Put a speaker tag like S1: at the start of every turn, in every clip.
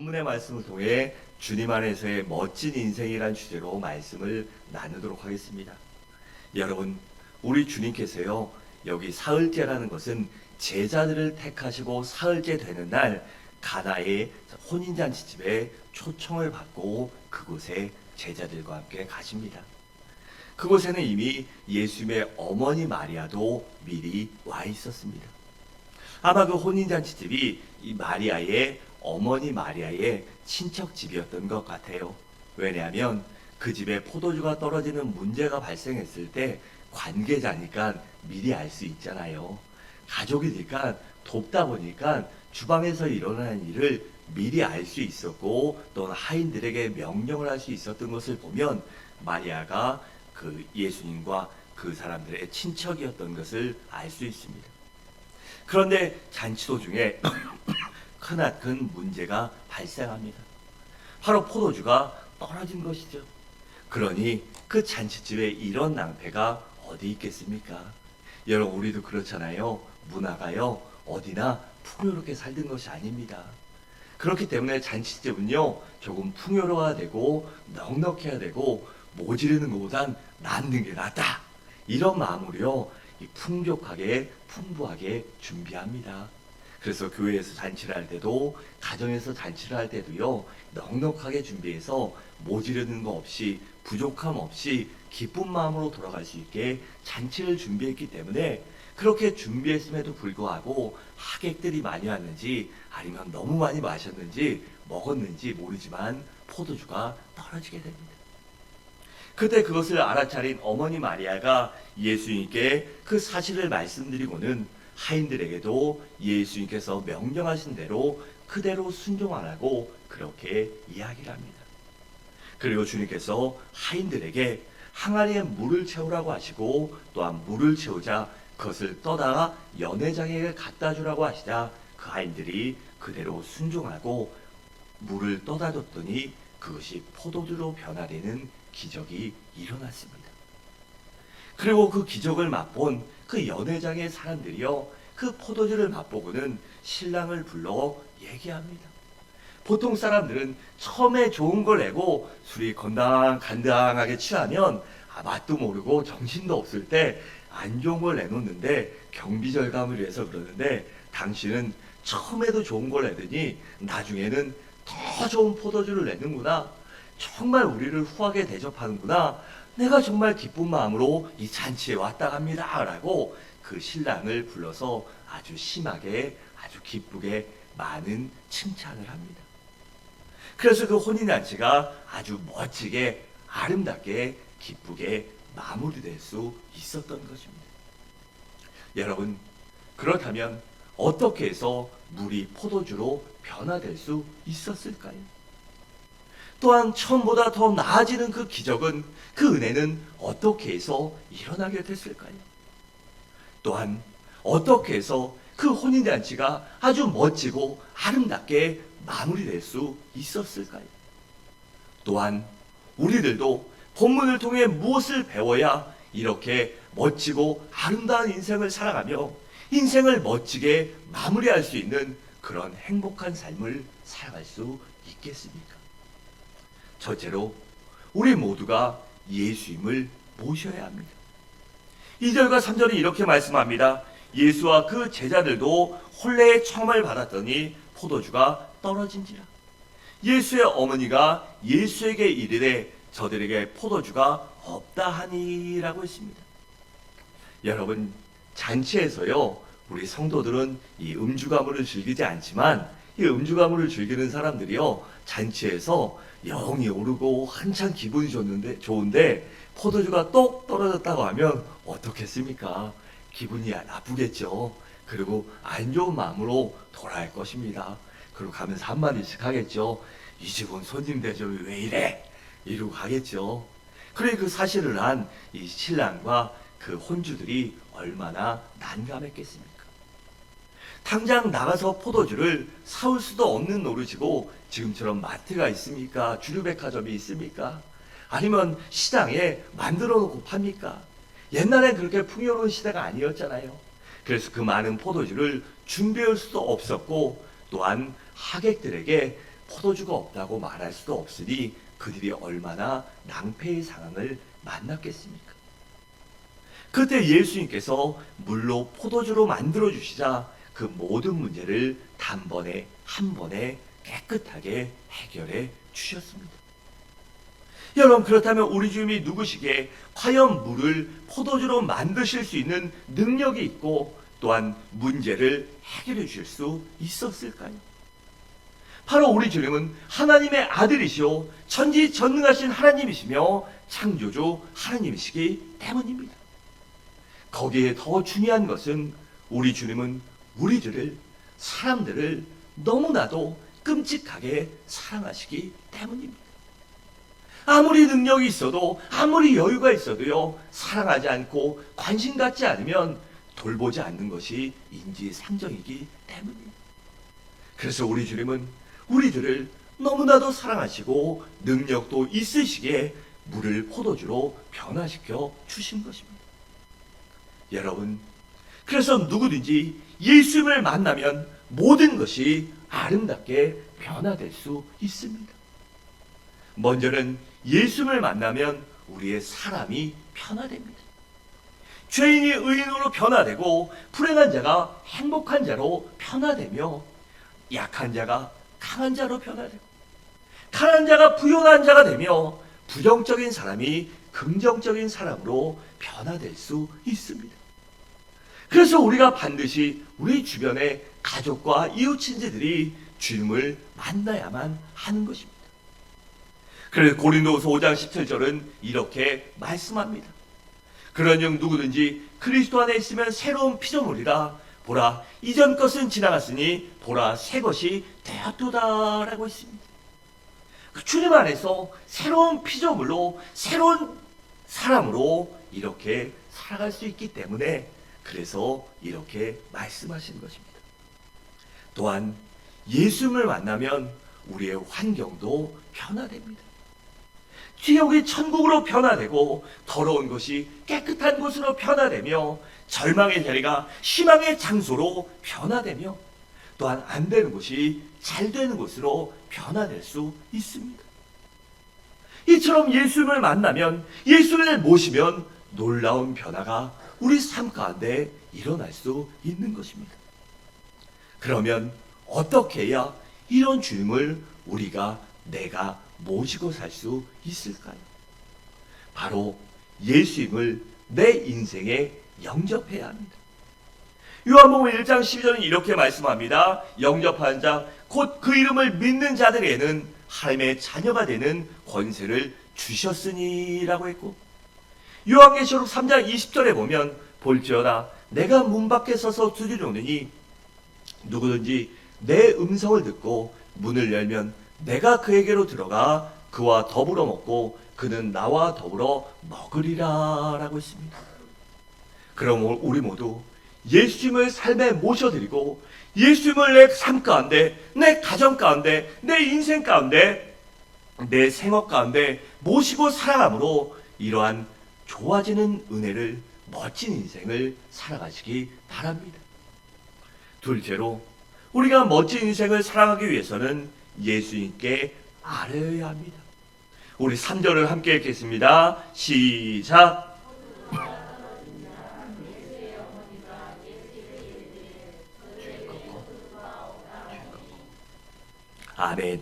S1: 본문의 말씀을 통해 주님 안에서의 멋진 인생이란 주제로 말씀을 나누도록 하겠습니다. 여러분, 우리 주님께서요, 여기 사흘째라는 것은 제자들을 택하시고 사흘째 되는 날 가나의 혼인잔치집에 초청을 받고 그곳에 제자들과 함께 가십니다. 그곳에는 이미 예수님의 어머니 마리아도 미리 와 있었습니다. 아마 그 혼인잔치집이 이 마리아의 어머니 마리아의 친척집이었던 것 같아요. 왜냐하면 그 집에 포도주가 떨어지는 문제가 발생했을 때 관계자니까 미리 알 수 있잖아요. 가족이니까 돕다 보니까 주방에서 일어나는 일을 미리 알 수 있었고 또는 하인들에게 명령을 할 수 있었던 것을 보면 마리아가 그 예수님과 그 사람들의 친척이었던 것을 알 수 있습니다. 그런데 잔치 도중에 크나큰 문제가 발생합니다. 바로 포도주가 떨어진 것이죠. 그러니 그 잔치집에 이런 낭패가 어디 있겠습니까? 여러분, 우리도 그렇잖아요. 문화가요, 어디나 풍요롭게 살던 것이 아닙니다. 그렇기 때문에 잔치집은요, 조금 풍요로워야 되고 넉넉해야 되고 모지르는 것보단 남는 게 낫다, 이런 마음으로요, 풍족하게 풍부하게 준비합니다. 그래서 교회에서 잔치를 할 때도 가정에서 잔치를 할 때도요, 넉넉하게 준비해서 모지르는 거 없이 부족함 없이 기쁜 마음으로 돌아갈 수 있게 잔치를 준비했기 때문에 그렇게 준비했음에도 불구하고 하객들이 많이 왔는지 아니면 너무 많이 마셨는지 먹었는지 모르지만 포도주가 떨어지게 됩니다. 그때 그것을 알아차린 어머니 마리아가 예수님께 그 사실을 말씀드리고는 하인들에게도 예수님께서 명령하신 대로 그대로 순종하라고 그렇게 이야기를 합니다. 그리고 주님께서 하인들에게 항아리에 물을 채우라고 하시고 또한 물을 채우자 그것을 떠다가 연회장에게 갖다 주라고 하시자 그 하인들이 그대로 순종하고 물을 떠다 줬더니 그것이 포도주로 변화되는 기적이 일어났습니다. 그리고 그 기적을 맛본 그 연회장의 사람들이요, 그 포도주를 맛보고는 신랑을 불러 얘기합니다. 보통 사람들은 처음에 좋은 걸 내고 술이 건강간당하게 취하면 맛도 모르고 정신도 없을 때 안 좋은 걸 내놓는데 경비절감을 위해서 그러는데, 당신은 처음에도 좋은 걸 내더니 나중에는 더 좋은 포도주를 내는구나, 정말 우리를 후하게 대접하는구나, 내가 정말 기쁜 마음으로 이 잔치에 왔다 갑니다 라고 그 신랑을 불러서 아주 심하게 아주 기쁘게 많은 칭찬을 합니다. 그래서 그 혼인잔치가 아주 멋지게 아름답게 기쁘게 마무리될 수 있었던 것입니다. 여러분, 그렇다면 어떻게 해서 물이 포도주로 변화될 수 있었을까요? 또한 처음보다 더 나아지는 그 기적은, 그 은혜는 어떻게 해서 일어나게 됐을까요? 또한 어떻게 해서 그 혼인잔치가 아주 멋지고 아름답게 마무리될 수 있었을까요? 또한 우리들도 본문을 통해 무엇을 배워야 이렇게 멋지고 아름다운 인생을 살아가며 인생을 멋지게 마무리할 수 있는 그런 행복한 삶을 살아갈 수 있겠습니까? 첫째로, 우리 모두가 예수님을 모셔야 합니다. 2절과 3절이 이렇게 말씀합니다. 예수와 그 제자들도 혼례의 청함을 받았더니 포도주가 떨어진지라. 예수의 어머니가 예수에게 이르되 저들에게 포도주가 없다 하니라고 했습니다. 여러분, 잔치에서요, 우리 성도들은 이 음주가물을 즐기지 않지만 이 음주가물을 즐기는 사람들이요, 잔치에서 영이 오르고 한참 기분이 좋은데 포도주가 똑 떨어졌다고 하면 어떻겠습니까? 기분이 나쁘겠죠. 그리고 안 좋은 마음으로 돌아갈 것입니다. 그리고 가면서 한마디씩 하겠죠. 이 집은 손님 대접이 왜 이래? 이러고 가겠죠. 그래, 그 사실을 안 이 신랑과 그 혼주들이 얼마나 난감했겠습니까? 당장 나가서 포도주를 사올 수도 없는 노릇이고, 지금처럼 마트가 있습니까? 주류백화점이 있습니까? 아니면 시장에 만들어 놓고 팝니까? 옛날엔 그렇게 풍요로운 시대가 아니었잖아요. 그래서 그 많은 포도주를 준비할 수도 없었고, 또한 하객들에게 포도주가 없다고 말할 수도 없으니 그들이 얼마나 낭패의 상황을 만났겠습니까? 그때 예수님께서 물로 포도주로 만들어 주시자 그 모든 문제를 단번에 한 번에 깨끗하게 해결해 주셨습니다. 여러분, 그렇다면 우리 주님이 누구시기에 과연 물을 포도주로 만드실 수 있는 능력이 있고 또한 문제를 해결해 주실 수 있었을까요? 바로 우리 주님은 하나님의 아들이시오 천지전능하신 하나님이시며 창조주 하나님이시기 때문입니다. 거기에 더 중요한 것은 우리 주님은 우리들을, 사람들을 너무나도 끔찍하게 사랑하시기 때문입니다. 아무리 능력이 있어도, 아무리 여유가 있어도요, 사랑하지 않고 관심 갖지 않으면 돌보지 않는 것이 인지상정이기 때문입니다. 그래서 우리 주님은 우리들을 너무나도 사랑하시고 능력도 있으시기에 물을 포도주로 변화시켜 주신 것입니다. 여러분, 그래서 누구든지 예수님을 만나면 모든 것이 아름답게 변화될 수 있습니다. 먼저는 예수님을 만나면 우리의 사람이 변화됩니다. 죄인이 의인으로 변화되고 불행한 자가 행복한 자로 변화되며 약한 자가 강한 자로 변화되고 가난한 자가 부유한 자가 되며 부정적인 사람이 긍정적인 사람으로 변화될 수 있습니다. 그래서 우리가 반드시 우리 주변의 가족과 이웃 친지들이 주님을 만나야만 하는 것입니다. 그래서 고린도후서 5장 17절은 이렇게 말씀합니다. 그런즉 누구든지 그리스도 안에 있으면 새로운 피조물이라. 보라, 이전 것은 지나갔으니 보라, 새 것이 되었도다 라고 했습니다. 주님 안에서 새로운 피조물로, 새로운 사람으로 이렇게 살아갈 수 있기 때문에 그래서 이렇게 말씀하시는 것입니다. 또한 예수님을 만나면 우리의 환경도 변화됩니다. 지옥이 천국으로 변화되고 더러운 것이 깨끗한 곳으로 변화되며 절망의 자리가 희망의 장소로 변화되며 또한 안 되는 곳이 잘 되는 곳으로 변화될 수 있습니다. 이처럼 예수님을 만나면, 예수를 모시면 놀라운 변화가 우리 삶 가운데 일어날 수 있는 것입니다. 그러면 어떻게 해야 이런 주님을 내가 모시고 살 수 있을까요? 바로 예수님을 내 인생에 영접해야 합니다. 요한복음 1장 12절은 이렇게 말씀합니다. 영접한 자, 곧 그 이름을 믿는 자들에게는 하나님의 자녀가 되는 권세를 주셨으니 라고 했고, 요한계시록 3장 20절에 보면 볼지어다 내가 문 밖에 서서 두드려 오느니 누구든지 내 음성을 듣고 문을 열면 내가 그에게로 들어가 그와 더불어 먹고 그는 나와 더불어 먹으리라 라고 했습니다. 그럼 우리 모두 예수님을 삶에 모셔드리고 예수님을 내 삶 가운데, 내 가정 가운데, 내 인생 가운데, 내 생업 가운데 모시고 살아감으로 이러한 좋아지는 은혜를, 멋진 인생을 살아가시기 바랍니다. 둘째로 우리가 멋진 인생을 살아가기 위해서는 예수님께 아뢰어야 합니다. 우리 3절을 함께 읽겠습니다. 시작. 아멘.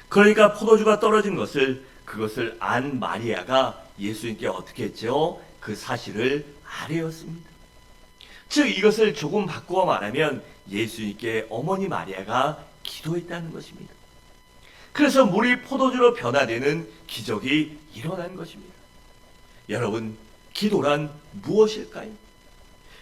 S1: 그러니까 포도주가 떨어진 그것을 안 마리아가 예수님께 어떻게 했죠? 그 사실을 아뢰었습니다. 즉 이것을 조금 바꾸어 말하면 예수님께 어머니 마리아가 기도했다는 것입니다. 그래서 물이 포도주로 변화되는 기적이 일어난 것입니다. 여러분, 기도란 무엇일까요?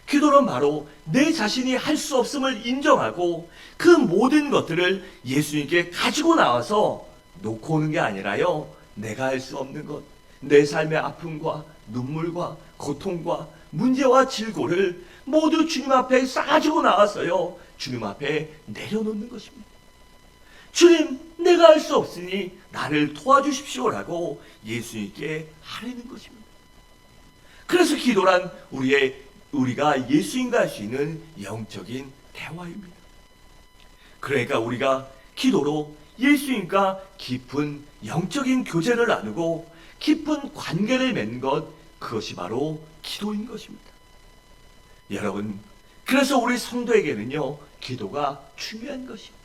S1: 기도는 바로 내 자신이 할 수 없음을 인정하고 그 모든 것들을 예수님께 가지고 나와서 놓고 오는 게 아니라요, 내가 할 수 없는 것, 내 삶의 아픔과 눈물과 고통과 문제와 질고를 모두 주님 앞에 싸가지고 나와서요, 주님 앞에 내려놓는 것입니다. 주님, 내가 할 수 없으니 나를 도와주십시오라고 예수님께 아뢰는 것입니다. 그래서 기도란 우리가 예수님과 할 수 있는 영적인 대화입니다. 그러니까 우리가 기도로 예수님과 깊은 영적인 교제를 나누고 깊은 관계를 맺는 것, 그것이 바로 기도인 것입니다. 여러분, 그래서 우리 성도에게는요, 기도가 중요한 것이요.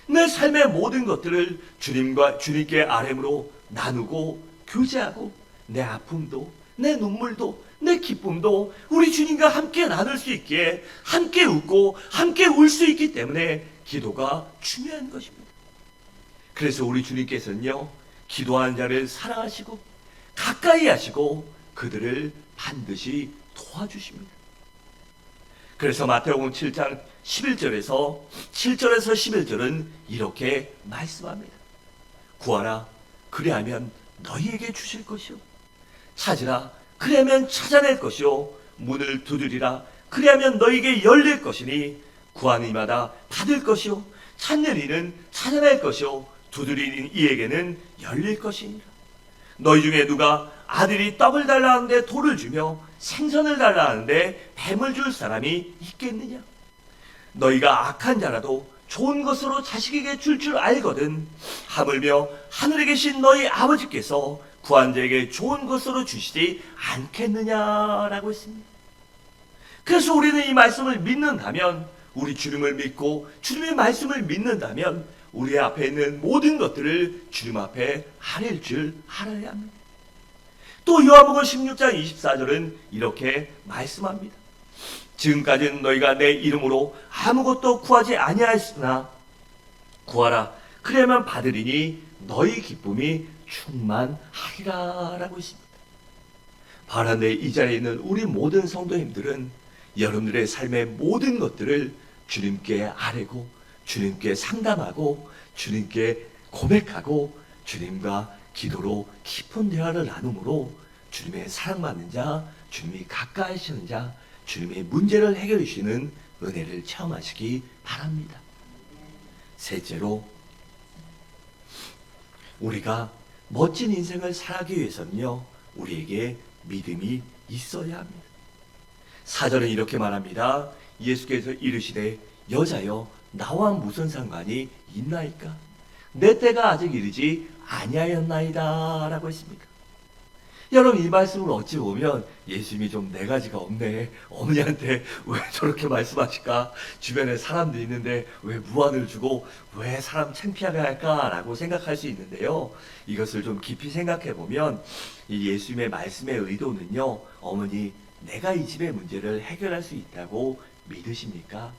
S1: 내 삶의 모든 것들을 주님께 아뢰므로 나누고 교제하고 내 아픔도, 내 눈물도, 내 기쁨도 우리 주님과 함께 나눌 수 있기에 함께 웃고 함께 울 수 있기 때문에 기도가 중요한 것입니다. 그래서 우리 주님께서는요, 기도하는 자를 사랑하시고 가까이 하시고 그들을 반드시 도와주십니다. 그래서 마태복음 7장 7절에서 11절은 이렇게 말씀합니다. 구하라, 그리하면 너희에게 주실 것이요. 찾으라, 그리하면 찾아낼 것이요. 문을 두드리라, 그리하면 너희에게 열릴 것이니 구하는 이마다 받을 것이요. 찾는 이는 찾아낼 것이요. 두드리는 이에게는 열릴 것이니라. 너희 중에 누가 아들이 떡을 달라 하는데 돌을 주며 생선을 달라 하는데 뱀을 줄 사람이 있겠느냐? 너희가 악한 자라도 좋은 것으로 자식에게 줄 알거든 하물며 하늘에 계신 너희 아버지께서 구한 자에게 좋은 것으로 주시지 않겠느냐라고 했습니다. 그래서 우리는 이 말씀을 믿는다면, 우리 주님을 믿고 주님의 말씀을 믿는다면 우리 앞에 있는 모든 것들을 주님 앞에 아뢰일 줄 알아야 합니다. 또 요한복음 16장 24절은 이렇게 말씀합니다. 지금까지는 너희가 내 이름으로 아무것도 구하지 아니하였으나 구하라, 그래야만 받으리니 너희 기쁨이 충만하리라 라고 했습니다. 바란데 이 자리에 있는 우리 모든 성도님들은 여러분들의 삶의 모든 것들을 주님께 아뢰고 주님께 상담하고 주님께 고백하고 주님과 기도로 깊은 대화를 나눔으로 주님의 사랑받는 자, 주님이 가까이 하시는 자, 주님의 문제를 해결해 주시는 은혜를 체험하시기 바랍니다. 셋째로, 우리가 멋진 인생을 살기 위해서는요, 우리에게 믿음이 있어야 합니다. 4절은 이렇게 말합니다. 예수께서 이르시되 여자여 나와 무슨 상관이 있나이까? 내 때가 아직 이르지 아니하였나이다 라고 했습니다. 여러분, 이 말씀을 어찌 보면 예수님이 좀 네 가지가 없네, 어머니한테 왜 저렇게 말씀하실까, 주변에 사람도 있는데 왜 무안을 주고 왜 사람 창피하게 할까 라고 생각할 수 있는데요, 이것을 좀 깊이 생각해 보면 이 예수님의 말씀의 의도는요, 어머니 내가 이 집의 문제를 해결할 수 있다고 믿으십니까?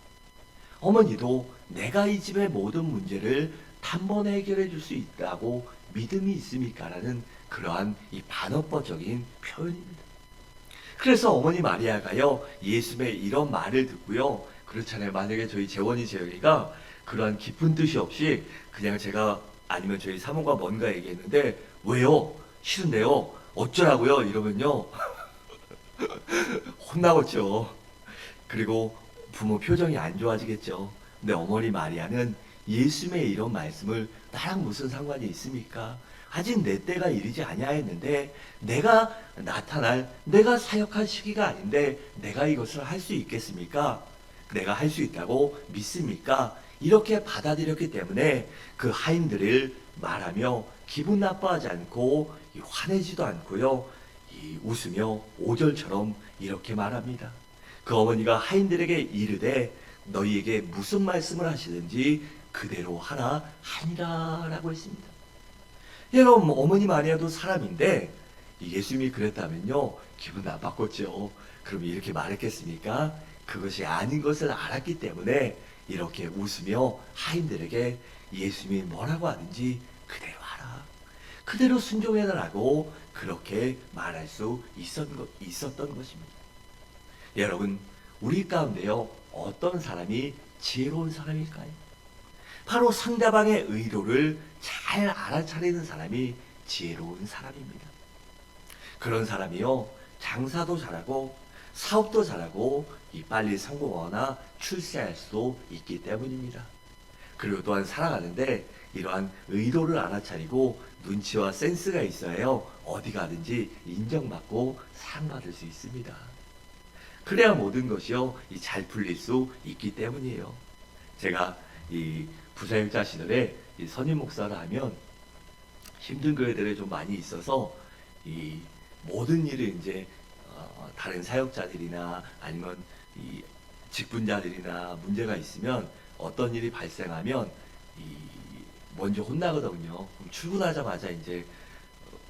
S1: 어머니도 내가 이 집의 모든 문제를 단번에 해결해 줄 수 있다고 믿음이 있습니까? 라는 그러한 이 반어법적인 표현입니다. 그래서 어머니 마리아가요, 예수님의 이런 말을 듣고요, 그렇잖아요. 만약에 저희 재원이 재영이가 그러한 깊은 뜻이 없이 그냥 제가 아니면 저희 사모가 뭔가 얘기했는데 왜요? 싫은데요? 어쩌라고요? 이러면요 혼나겠죠. 그리고 부모 표정이 안 좋아지겠죠. 근데 어머니 마리아는 예수님의 이런 말씀을 나랑 무슨 상관이 있습니까? 아직 내 때가 이르지 아니하였는데 내가 나타날, 내가 사역할 시기가 아닌데 내가 이것을 할 수 있겠습니까? 내가 할 수 있다고 믿습니까? 이렇게 받아들였기 때문에 그 하인들을 말하며 기분 나빠하지 않고 화내지도 않고요, 웃으며 5절처럼 이렇게 말합니다. 그 어머니가 하인들에게 이르되 너희에게 무슨 말씀을 하시든지 그대로 하라 하니라 라고 했습니다. 여러분, 어머니 마리아도 사람인데 예수님이 그랬다면요, 기분 나빴겠죠. 그럼 이렇게 말했겠습니까? 그것이 아닌 것을 알았기 때문에 이렇게 웃으며 하인들에게 예수님이 뭐라고 하든지 그대로 하라, 그대로 순종해라라고 그렇게 말할 수 있었던 것입니다. 여러분, 우리 가운데요, 어떤 사람이 지혜로운 사람일까요? 바로 상대방의 의도를 잘 알아차리는 사람이 지혜로운 사람입니다. 그런 사람이요, 장사도 잘하고 사업도 잘하고 빨리 성공하거나 출세할 수 있기 때문입니다. 그리고 또한 살아가는데 이러한 의도를 알아차리고 눈치와 센스가 있어야 어디 가든지 인정받고 사랑받을 수 있습니다. 그래야 모든 것이요, 잘 풀릴 수 있기 때문이에요. 제가 이 부사역자 시절에 이 선임 목사를 하면 힘든 교회들이 좀 많이 있어서 이 모든 일을 이제 다른 사역자들이나 아니면 이 직분자들이나 문제가 있으면 어떤 일이 발생하면 이 먼저 혼나거든요. 그럼 출근하자마자 이제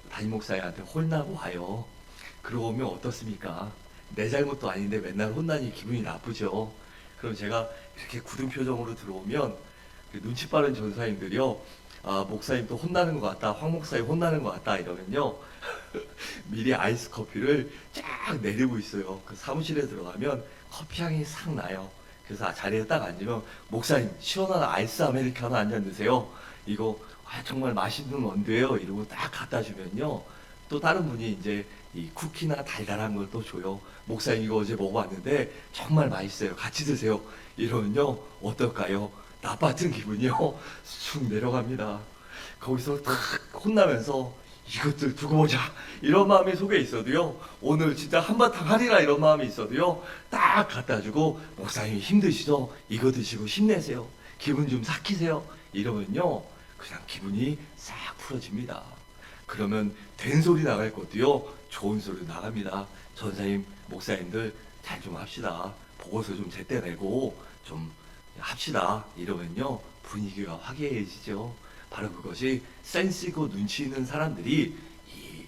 S1: 담임 목사님한테 혼나고 와요. 그러고 오면 어떻습니까? 내 잘못도 아닌데 맨날 혼나니 기분이 나쁘죠. 그럼 제가 이렇게 굳은 표정으로 들어오면 눈치 빠른 전사님들이요, 아, 목사님 또 혼나는 것 같다, 황 목사님 혼나는 것 같다 이러면요 미리 아이스 커피를 쫙 내리고 있어요. 그 사무실에 들어가면 커피 향이 싹 나요. 그래서 자리에 딱 앉으면 목사님 시원한 아이스 아메리카노 한 잔 드세요. 이거 정말 맛있는 원두예요. 이러고 딱 갖다 주면요, 또 다른 분이 이제 이 쿠키나 달달한 걸 또 줘요. 목사님 이거 어제 먹어봤는데 정말 맛있어요. 같이 드세요. 이러면요 어떨까요? 나빴던 기분이요 쑥 내려갑니다. 거기서 탁 혼나면서 이것들 두고 보자 이런 마음이 속에 있어도요, 오늘 진짜 한바탕 하리라 이런 마음이 있어도요, 딱 갖다 주고 목사님 힘드시죠? 이거 드시고 힘내세요. 기분 좀 삭히세요. 이러면요 그냥 기분이 싹 풀어집니다. 그러면 된 소리 나갈 것도요 좋은 소리 나갑니다. 전사님 목사님들 잘 좀 합시다. 보고서 좀 제때 내고 좀 합시다. 이러면요 분위기가 화기애애해지죠. 바로 그것이 센스 있고 눈치 있는 사람들이 이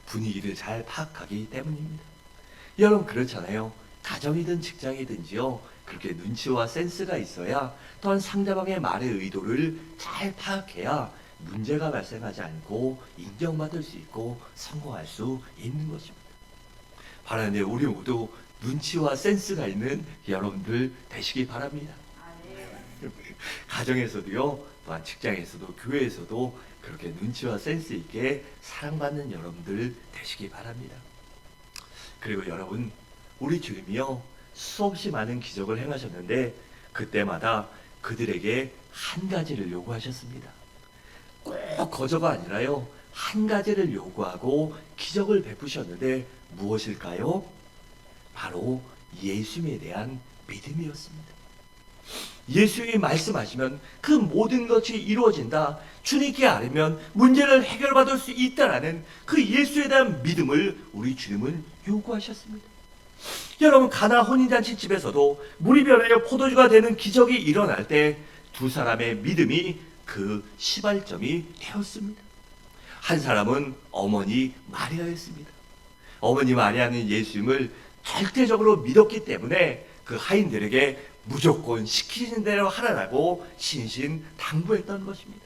S1: 분위기를 잘 파악하기 때문입니다. 여러분 그렇잖아요. 가정이든 직장이든지요, 그렇게 눈치와 센스가 있어야 또한 상대방의 말의 의도를 잘 파악해야 문제가 발생하지 않고 인정받을 수 있고 성공할 수 있는 것입니다. 바라는데 우리 모두 눈치와 센스가 있는 여러분들 되시기 바랍니다. 가정에서도요, 또한 직장에서도 교회에서도 그렇게 눈치와 센스 있게 사랑받는 여러분들 되시기 바랍니다. 그리고 여러분, 우리 주님이요 수없이 많은 기적을 행하셨는데 그때마다 그들에게 한 가지를 요구하셨습니다. 꼭 거저가 아니라요, 한 가지를 요구하고 기적을 베푸셨는데 무엇일까요? 바로 예수님에 대한 믿음이었습니다. 예수님이 말씀하시면 그 모든 것이 이루어진다, 주님께 아뢰면 문제를 해결받을 수 있다라는 그 예수에 대한 믿음을 우리 주님은 요구하셨습니다. 여러분, 가나 혼인잔치 집에서도 물이 변하여 포도주가 되는 기적이 일어날 때 두 사람의 믿음이 그 시발점이 되었습니다. 한 사람은 어머니 마리아였습니다. 어머니 마리아는 예수님을 절대적으로 믿었기 때문에 그 하인들에게 무조건 시키는 대로 하라라고 신신당부했던 것입니다.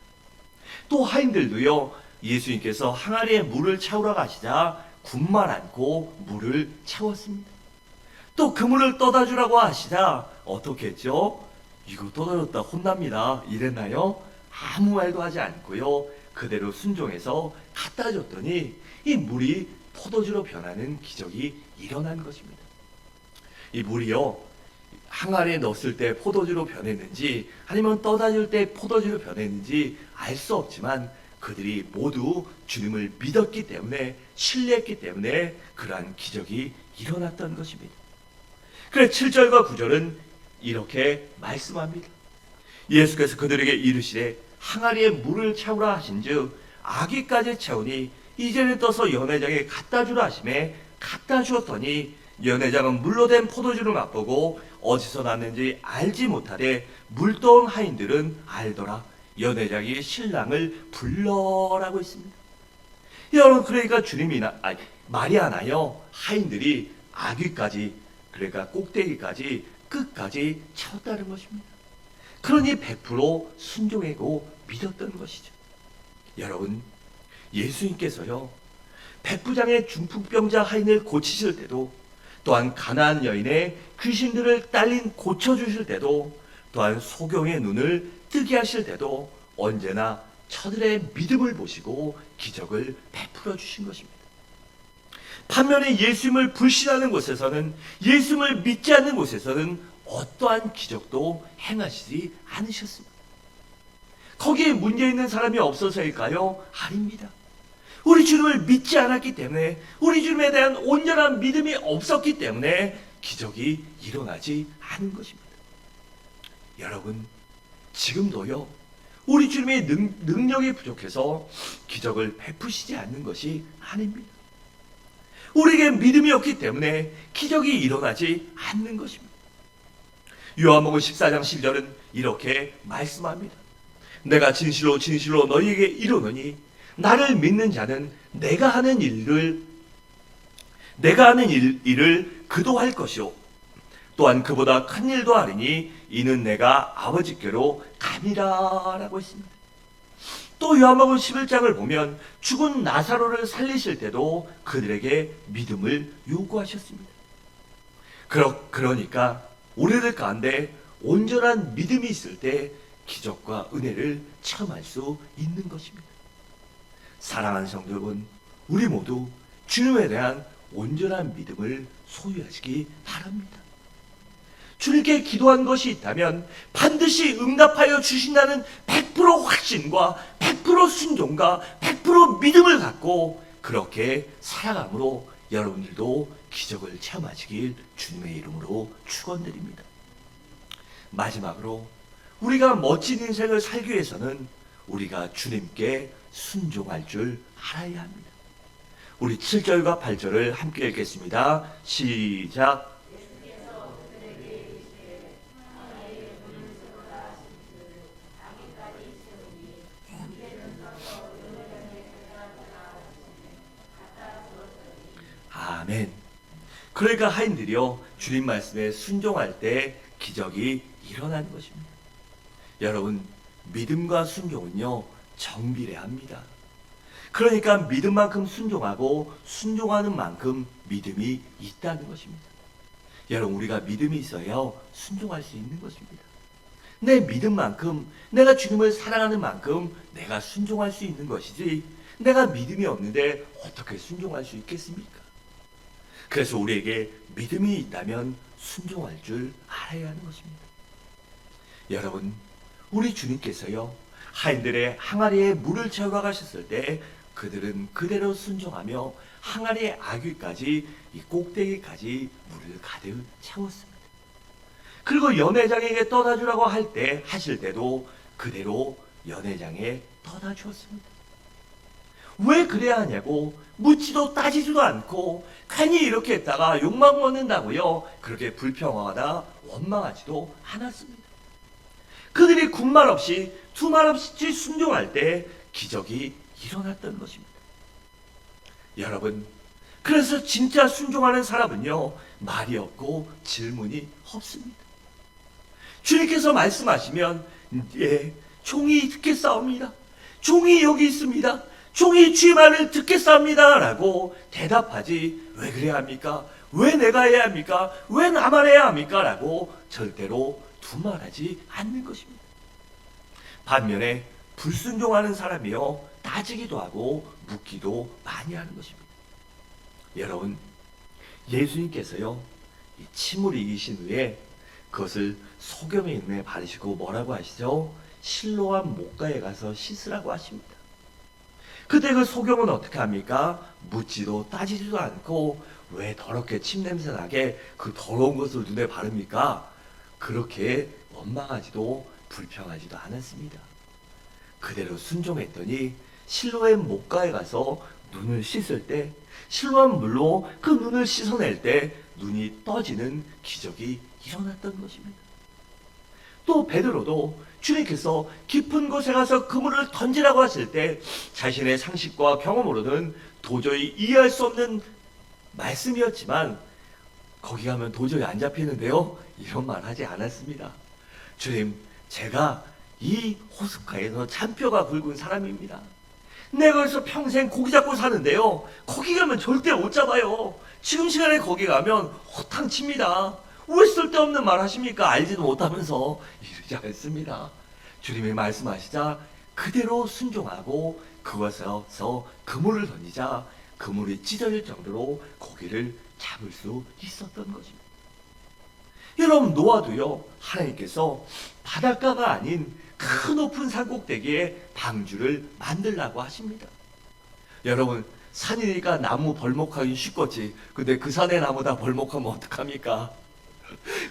S1: 또 하인들도요, 예수님께서 항아리에 물을 채우러 가시자 군말 않고 물을 채웠습니다. 또 그 물을 떠다 주라고 하시자 어떻게 했죠? 이거 떠다줬다 혼납니다 이랬나요? 아무 말도 하지 않고요, 그대로 순종해서 갖다 줬더니 이 물이 포도주로 변하는 기적이 일어난 것입니다. 이 물이요, 항아리에 넣었을 때 포도주로 변했는지 아니면 떠다 줄 때 포도주로 변했는지 알 수 없지만 그들이 모두 주님을 믿었기 때문에, 신뢰했기 때문에 그러한 기적이 일어났던 것입니다. 그래 7절과 9절은 이렇게 말씀합니다. 예수께서 그들에게 이르시되 항아리에 물을 채우라 하신즉 아기까지 채우니 이제는 떠서 연회장에 갖다 주라 하시매 갖다 주었더니 연회장은 물로 된 포도주를 맛보고 어디서 났는지 알지 못하되 물떠온 하인들은 알더라. 연회장이 신랑을 불러라고 했습니다. 여러분, 그러니까 주님이나 마리아나요 하인들이 아기까지, 그러니까 꼭대기까지 끝까지 채웠다는 것입니다. 그러니 100% 순종하고 믿었던 것이죠. 여러분, 예수님께서요 백부장의 중풍병자 하인을 고치실 때도, 또한 가나안 여인의 귀신들을 딸린 고쳐주실 때도, 또한 소경의 눈을 뜨게 하실 때도 언제나 저들의 믿음을 보시고 기적을 베풀어 주신 것입니다. 반면에 예수님을 불신하는 곳에서는, 예수님을 믿지 않는 곳에서는 어떠한 기적도 행하시지 않으셨습니다. 거기에 문제 있는 사람이 없어서일까요? 아닙니다. 우리 주님을 믿지 않았기 때문에, 우리 주님에 대한 온전한 믿음이 없었기 때문에 기적이 일어나지 않은 것입니다. 여러분, 지금도요 우리 주님의 능력이 부족해서 기적을 베푸시지 않는 것이 아닙니다. 우리에게 믿음이 없기 때문에 기적이 일어나지 않는 것입니다. 요한복음 14장 10절은 이렇게 말씀합니다. 내가 진실로 진실로 너희에게 이르노니 나를 믿는 자는 내가 하는 일을 그도 할 것이요 또한 그보다 큰 일도 하리니 이는 내가 아버지께로 감이라 라고 했습니다. 또 요한복음 11장을 보면 죽은 나사로를 살리실 때도 그들에게 믿음을 요구하셨습니다. 그러니까 우리들 가운데 온전한 믿음이 있을 때 기적과 은혜를 체험할 수 있는 것입니다. 사랑하는 성도 여러분, 우리 모두 주님에 대한 온전한 믿음을 소유하시기 바랍니다. 주님께 기도한 것이 있다면 반드시 응답하여 주신다는 100% 확신과 100% 순종과 100% 믿음을 갖고 그렇게 살아감으로 여러분들도 기적을 체험하시길 주님의 이름으로 축원드립니다. 마지막으로 우리가 멋진 인생을 살기 위해서는 우리가 주님께 순종할 줄 알아야 합니다. 우리 7절과 8절을 함께 읽겠습니다. 시작. 아멘. 그러니까 하인들이요 주님 말씀에 순종할 때 기적이 일어나는 것입니다. 여러분, 믿음과 순종은요 정비례합니다. 그러니까 믿음만큼 순종하고 순종하는 만큼 믿음이 있다는 것입니다. 여러분, 우리가 믿음이 있어야 순종할 수 있는 것입니다. 내 믿음만큼, 내가 주님을 사랑하는 만큼 내가 순종할 수 있는 것이지, 내가 믿음이 없는데 어떻게 순종할 수 있겠습니까? 그래서 우리에게 믿음이 있다면 순종할 줄 알아야 하는 것입니다. 여러분, 우리 주님께서요 하인들의 항아리에 물을 채워 가셨을 때 그들은 그대로 순종하며 항아리의 아귀까지 이 꼭대기까지 물을 가득 채웠습니다. 그리고 연회장에게 떠다 주라고 하실 때도 그대로 연회장에 떠다 주었습니다. 왜 그래야 하냐고 묻지도 따지지도 않고 괜히 이렇게 했다가 욕망 먹는다고요 그렇게 불평하다 원망하지도 않았습니다. 그들이 군말 없이 두말 없이 순종할 때 기적이 일어났던 것입니다. 여러분, 그래서 진짜 순종하는 사람은요 말이 없고 질문이 없습니다. 주님께서 말씀하시면 예, 종이 듣겠사옵니다. 종이 여기 있습니다. 종이 주의 말을 듣겠사옵니다 라고 대답하지 왜 그래야 합니까? 왜 내가 해야 합니까? 왜 나만 해야 합니까? 라고 절대로 두말하지 않는 것입니다. 반면에 불순종하는 사람이요 따지기도 하고 묻기도 많이 하는 것입니다. 여러분, 예수님께서요 이 침을 이기신 후에 그것을 소금에 있는 바르시고 뭐라고 하시죠? 실로암 목가에 가서 씻으라고 하십니다. 그때 그 소경은 어떻게 합니까? 묻지도 따지지도 않고 왜 더럽게 침 냄새 나게 그 더러운 것을 눈에 바릅니까? 그렇게 원망하지도 불평하지도 않았습니다. 그대로 순종했더니 실로암 목가에 가서 눈을 씻을 때 실로암 물로 그 눈을 씻어낼 때 눈이 떠지는 기적이 일어났던 것입니다. 또 베드로도 주님께서 깊은 곳에 가서 그물을 던지라고 하실 때 자신의 상식과 경험으로는 도저히 이해할 수 없는 말씀이었지만 거기 가면 도저히 안 잡히는데요 이런 말 하지 않았습니다. 주님, 제가 이 호숫가에서 잔뼈가 굵은 사람입니다. 내가 거기서 평생 고기 잡고 사는데요 거기 가면 절대 못 잡아요. 지금 시간에 거기 가면 호탕 칩니다. 왜 쓸데없는 말 하십니까? 알지도 못하면서 이러지 않습니다. 주님이 말씀하시자 그대로 순종하고 그것에서 그물을 던지자 그물이 찢어질 정도로 고기를 잡을 수 있었던 것입니다. 여러분, 노아도요 하나님께서 바닷가가 아닌 큰 높은 산 꼭대기에 방주를 만들라고 하십니다. 여러분, 산이니까 나무 벌목하기 쉽겠지. 근데 그 산에 나무 다 벌목하면 어떡합니까?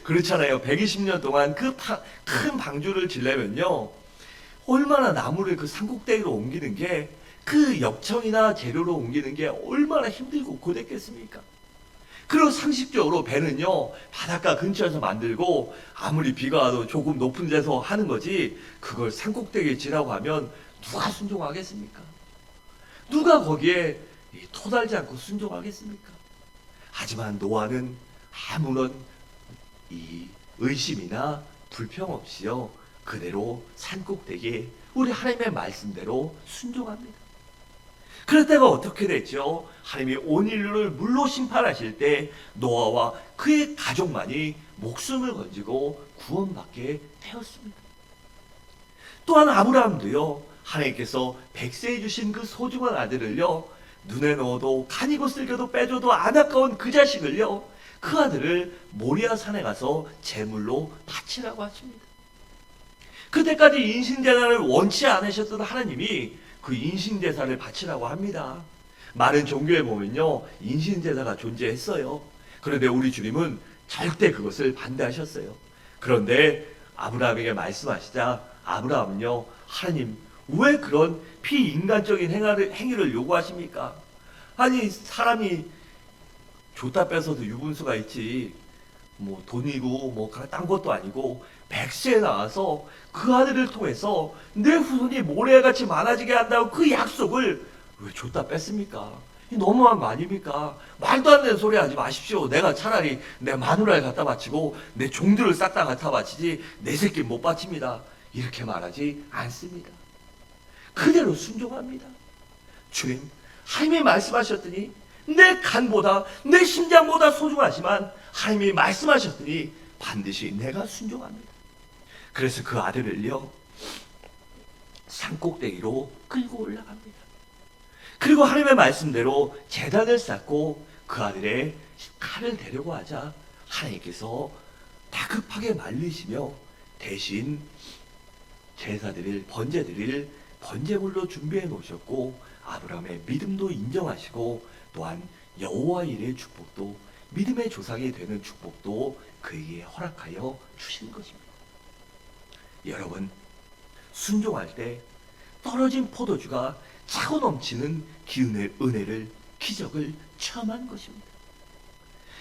S1: 그렇잖아요. 120년 동안 그 큰 방주를 지려면요 얼마나 나무를 그 산꼭대기로 옮기는 게, 그 역청이나 재료로 옮기는 게 얼마나 힘들고 고됐겠습니까? 그리고 상식적으로 배는요, 바닷가 근처에서 만들고 아무리 비가 와도 조금 높은 데서 하는 거지, 그걸 산꼭대기에 지라고 하면 누가 순종하겠습니까? 누가 거기에 토달지 않고 순종하겠습니까? 하지만 노아는 아무런 이 의심이나 불평 없이요, 그대로 산꼭대기에 우리 하나님의 말씀대로 순종합니다. 그럴 때가 어떻게 됐죠? 하나님이 온 인류를 물로 심판하실 때 노아와 그의 가족만이 목숨을 건지고 구원받게 되었습니다. 또한 아브라함도요, 하나님께서 백세해 주신 그 소중한 아들을요, 눈에 넣어도 간이고 쓸겨도 빼줘도 안 아까운 그 자식을요, 그 아들을 모리아 산에 가서 제물로 바치라고 하십니다. 그때까지 인신제사를 원치 않으셨던 하나님이 그 인신제사를 바치라고 합니다. 많은 종교에 보면요, 인신제사가 존재했어요. 그런데 우리 주님은 절대 그것을 반대하셨어요. 그런데 아브라함에게 말씀하시자 아브라함은요, 하나님 왜 그런 비인간적인 행위를 요구하십니까? 아니 사람이 줬다 뺏어도 유분수가 있지, 뭐 돈이고 뭐 딴 것도 아니고 백세에 나와서 그 아들을 통해서 내 후손이 모래같이 많아지게 한다고 그 약속을 왜 줬다 뺐습니까? 너무한 거 아닙니까? 말도 안 되는 소리 하지 마십시오. 내가 차라리 내 마누라를 갖다 바치고 내 종들을 싹 다 갖다 바치지 내 새끼 못 바칩니다. 이렇게 말하지 않습니다. 그대로 순종합니다. 주님, 하나님이 말씀하셨더니 내 간보다 내 심장보다 소중하지만 하나님이 말씀하셨더니 반드시 내가 순종합니다. 그래서 그 아들을요, 산꼭대기로 끌고 올라갑니다. 그리고 하나님의 말씀대로 제단을 쌓고 그 아들의 칼을 대려고 하자 하나님께서 다급하게 말리시며 대신 제사드릴 번제드릴 번제물로 준비해 놓으셨고 아브라함의 믿음도 인정하시고 또한 여호와 일의 축복도, 믿음의 조상이 되는 축복도 그에게 허락하여 주신 것입니다. 여러분, 순종할 때 떨어진 포도주가 차고 넘치는 기운의 은혜를, 기적을 체험한 것입니다.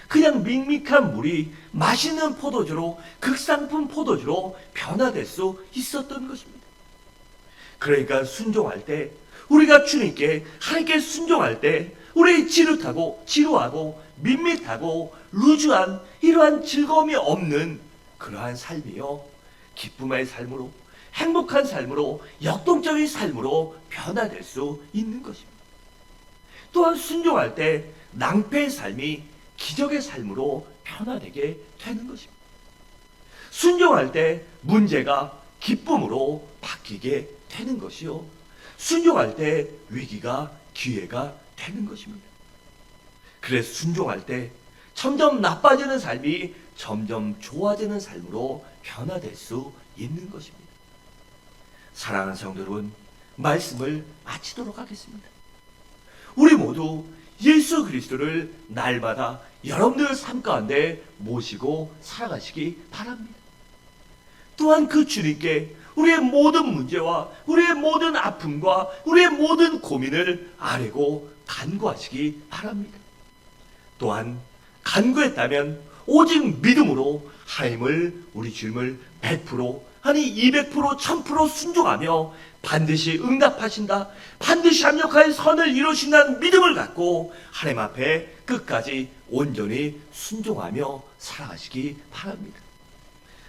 S1: 그냥 밍밍한 물이 맛있는 포도주로, 극상품 포도주로 변화될 수 있었던 것입니다. 그러니까 순종할 때, 우리가 주님께, 하나님께 순종할 때 우리 지루하고 밋밋하고 루즈한 이러한 즐거움이 없는 그러한 삶이요, 기쁨의 삶으로, 행복한 삶으로, 역동적인 삶으로 변화될 수 있는 것입니다. 또한 순종할 때 낭패의 삶이 기적의 삶으로 변화되게 되는 것입니다. 순종할 때 문제가 기쁨으로 바뀌게 되는 것이요, 순종할 때 위기가 기회가 되는 것입니다. 그래서 순종할 때 점점 나빠지는 삶이 점점 좋아지는 삶으로 변화될 수 있는 것입니다. 사랑하는 성도 여러분, 말씀을 마치도록 하겠습니다. 우리 모두 예수 그리스도를 날마다 여러분들 삶 가운데 모시고 살아가시기 바랍니다. 또한 그 주님께 우리의 모든 문제와 우리의 모든 아픔과 우리의 모든 고민을 아뢰고 간구하시기 바랍니다. 또한 간구했다면 오직 믿음으로 하나님을, 우리 주님을 100% 아니 200% 1000% 순종하며 반드시 응답하신다, 반드시 합력하여 선을 이루신다는 믿음을 갖고 하나님 앞에 끝까지 온전히 순종하며 살아가시기 바랍니다.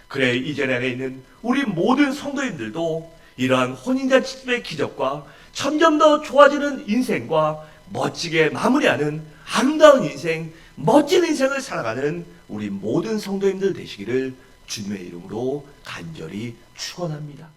S1: 그래, 이 자리에 있는 우리 모든 성도님들도 이러한 혼인잔치의 기적과 점점 더 좋아지는 인생과 멋지게 마무리하는 아름다운 인생, 멋진 인생을 살아가는 우리 모든 성도님들 되시기를 주님의 이름으로 간절히 축원합니다.